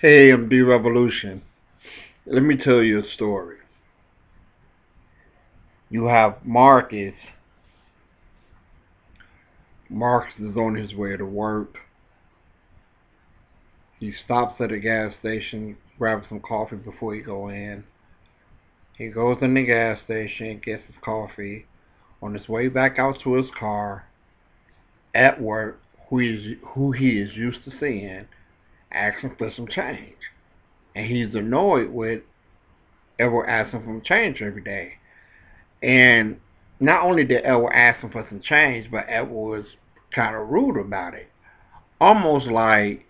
Hey, I'm D Revolution. Let me tell you a story. You have Marcus. Marcus is on his way to work. He stops at a gas station, grabs some coffee before he go in. He goes in the gas station, gets his coffee. On his way back out to his car at work, who he is used to seeing, asks him for some change, and he's annoyed with Edward asking for change every day. And not only did Edward ask him for some change, but Edward was kind of rude about it. Almost like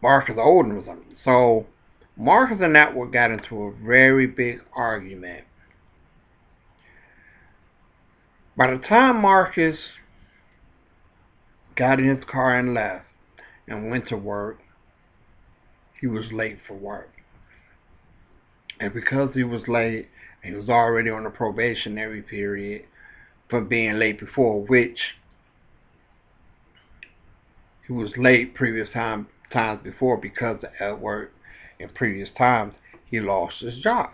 Marcus owed him something. So Marcus and Edward got into a very big argument. By the time Marcus got in his car and left and went to work, he was late for work. And because he was late, he was already on a probationary period for being late before, which he was late times before because of Edward. In previous times, he lost his job.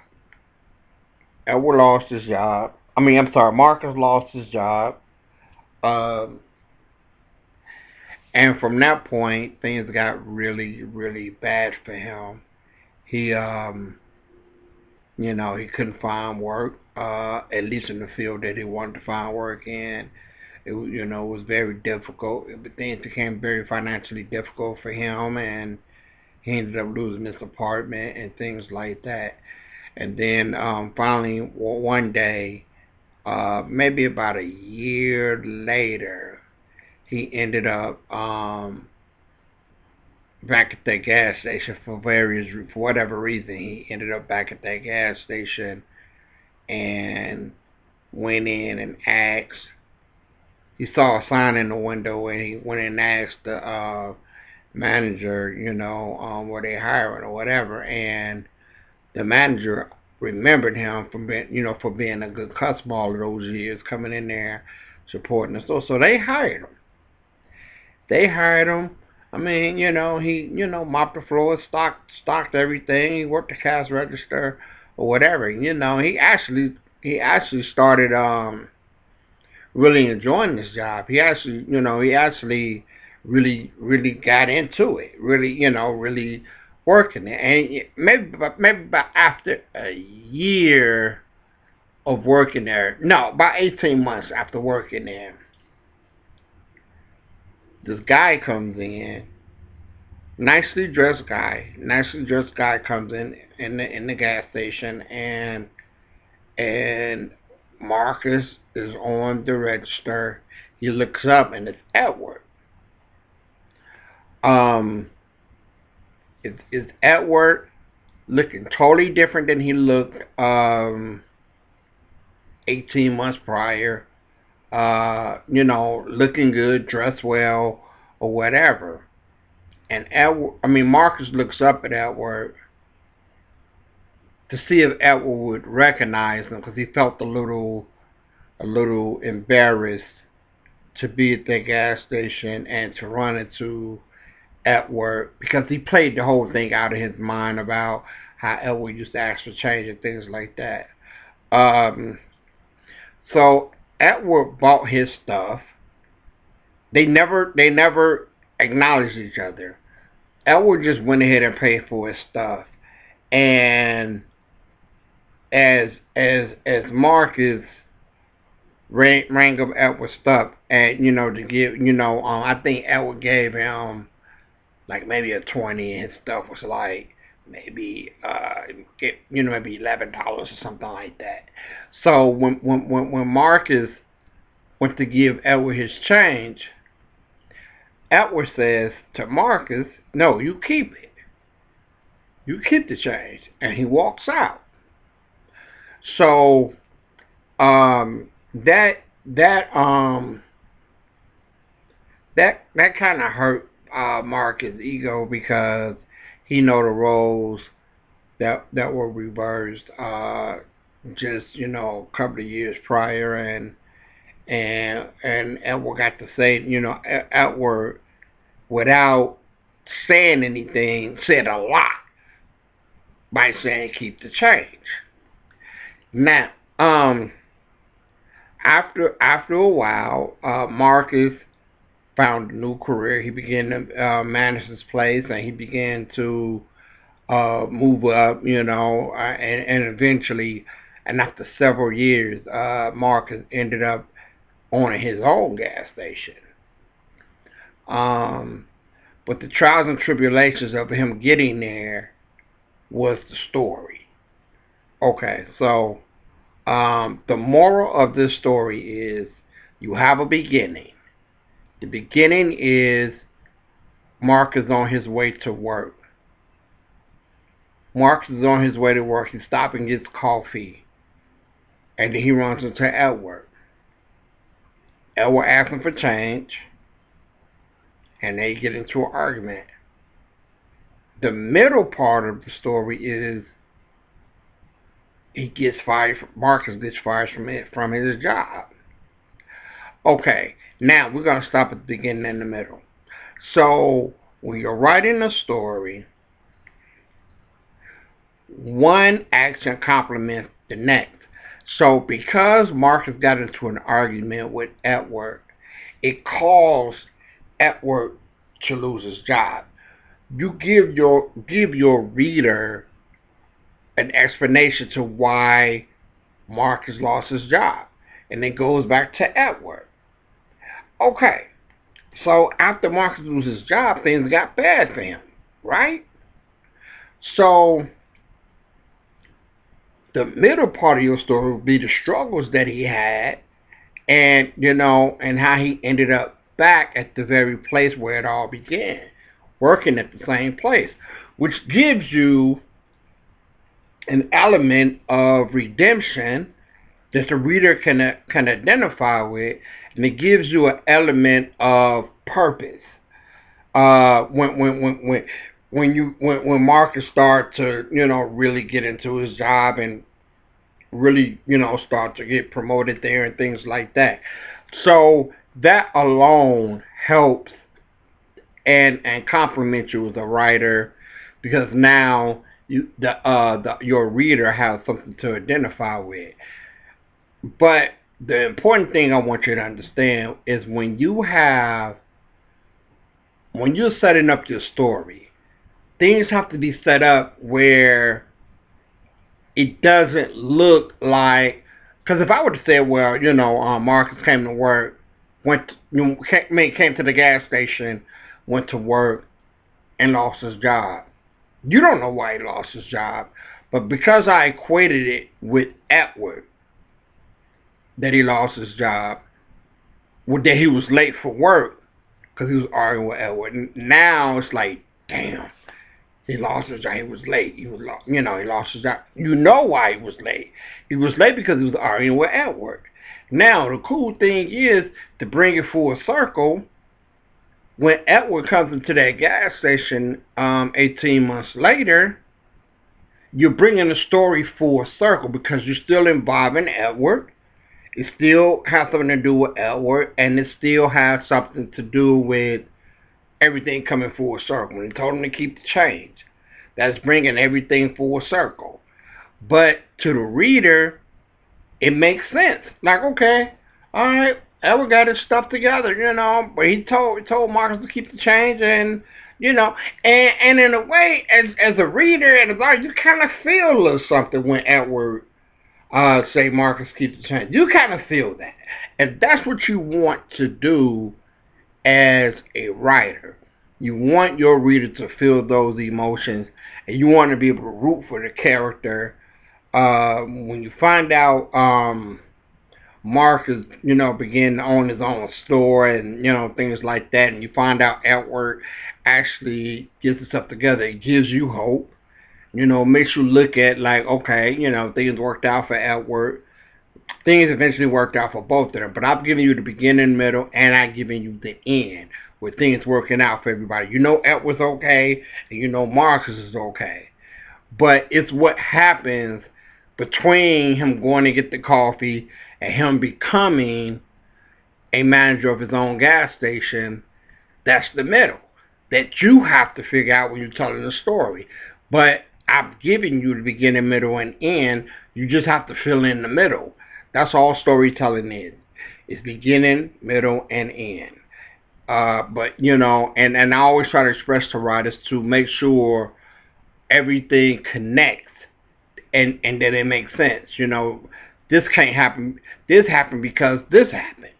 Edward lost his job. I'm sorry, Marcus lost his job. Um, and from that point, things got really, really bad for him. He, he couldn't find work, at least in the field that he wanted to find work in. It was very difficult. Things became very financially difficult for him, and he ended up losing his apartment and things like that. And then finally, one day, maybe about a year later, he ended up back at that gas station for whatever reason. He ended up back at that gas station and went in and asked. He saw a sign in the window and he went in and asked the manager, were they hiring or whatever, and the manager remembered him for being a good customer all of those years, coming in there, supporting the store. So they hired him. They hired him. He mopped the floor, stocked everything. He worked the cash register or whatever. He actually started really enjoying this job. He actually really got into it. Really working it. And maybe about after a year of working there, no, about 18 months after working there, this guy comes in, nicely dressed guy comes in the gas station, and Marcus is on the register. He looks up and it's Edward. Um, it's Edward looking totally different than he looked 18 months prior. Looking good, dressed well, or whatever. And Marcus looks up at Edward to see if Edward would recognize him because he felt a little embarrassed to be at that gas station and to run into Edward because he played the whole thing out of his mind about how Edward used to ask for change and things like that. Um, so Edward bought his stuff. They never acknowledged each other. Edward just went ahead and paid for his stuff, and as Marcus rang up Edward's stuff, and to give I think Edward gave him like maybe a 20, and his stuff was like maybe maybe $11 or something like that. So when Marcus went to give Edward his change, Edward says to Marcus, "No, you keep it. You keep the change," and he walks out. So that kind of hurt Marcus' ego because he know the roles that were reversed just a couple of years prior, and Edward got to say Edward without saying anything, said a lot by saying keep the change. Now, after a while, Marcus found a new career. He began to manage his place, and he began to move up, and eventually, and after several years, Marcus ended up owning his own gas station. Um, but the trials and tribulations of him getting there was the story. Okay, so the moral of this story is you have a beginning. The beginning is Mark is on his way to work. Mark is on his way to work. He stops and gets coffee. And then he runs into Edward. Edward asks him for change. And they get into an argument. The middle part of the story is he gets fired. Marcus gets fired from his job. Okay, now we're going to stop at the beginning and the middle. So when you're writing a story, one action complements the next. So because Marcus got into an argument with Edward, it caused Edward to lose his job. You give your reader an explanation to why Marcus lost his job, and it goes back to Edward. Okay, so after Marcus loses his job, things got bad for him, right? So the middle part of your story will be the struggles that he had, and and how he ended up back at the very place where it all began, working at the same place, which gives you an element of redemption that the reader can identify with, and it gives you an element of purpose. When Marcus started to really get into his job and really start to get promoted there and things like that. So that alone helps and compliments you as a writer, because now your reader has something to identify with. But the important thing I want you to understand is when you're setting up your story, things have to be set up where it doesn't look like, because if I were to say, well, Marcus came to work, came to the gas station, went to work, and lost his job. You don't know why he lost his job, but because I equated it with Edward, that he lost his job, that he was late for work because he was arguing with Edward. And now it's like, damn, he lost his job. He was late. He lost his job. You know why he was late. He was late because he was arguing with Edward. Now, the cool thing is, to bring it full circle, when Edward comes into that gas station 18 months later, you're bringing the story full circle because you're still involving Edward. It still has something to do with Edward, and it still has something to do with everything coming full circle. When he told him to keep the change, that's bringing everything full circle. But to the reader, it makes sense. Like, okay, all right, Edward got his stuff together, but he told Marcus to keep the change, and and in a way, as a reader and as you kind of feel a little something when Edward say Marcus keep the change. You kind of feel that, and that's what you want to do as a writer. You want your reader to feel those emotions, and you want to be able to root for the character. When you find out Marcus, began to own his own store and things like that, and you find out Edward actually gets himself together, it gives you hope. Makes you look at like, okay, things worked out for Edward. Things eventually worked out for both of them. But I'm giving you the beginning, middle, and I'm giving you the end, with things working out for everybody. Edward's okay, and Marcus is okay. But it's what happens between him going to get the coffee and him becoming a manager of his own gas station. That's the middle. that you have to figure out when you're telling the story. But I've given you the beginning, middle, and end. You just have to fill in the middle. That's all storytelling is. It's beginning, middle, and end. But and I always try to express to writers to make sure everything connects and that it makes sense. This can't happen. This happened because this happened.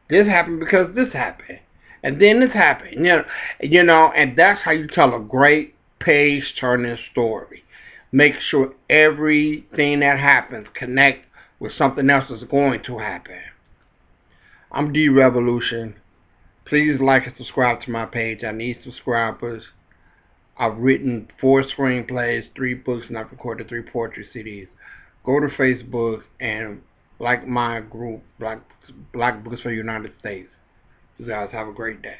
This happened because this happened, and then this happened. And that's how you tell a great page-turning story. Make sure everything that happens connect with something else that's going to happen. I'm D Revolution. Please like and subscribe to my page. I need subscribers. I've written 4 screenplays, 3 books, and I've recorded 3 poetry CDs. Go to Facebook and like my group, Black Books for the United States. You guys have a great day.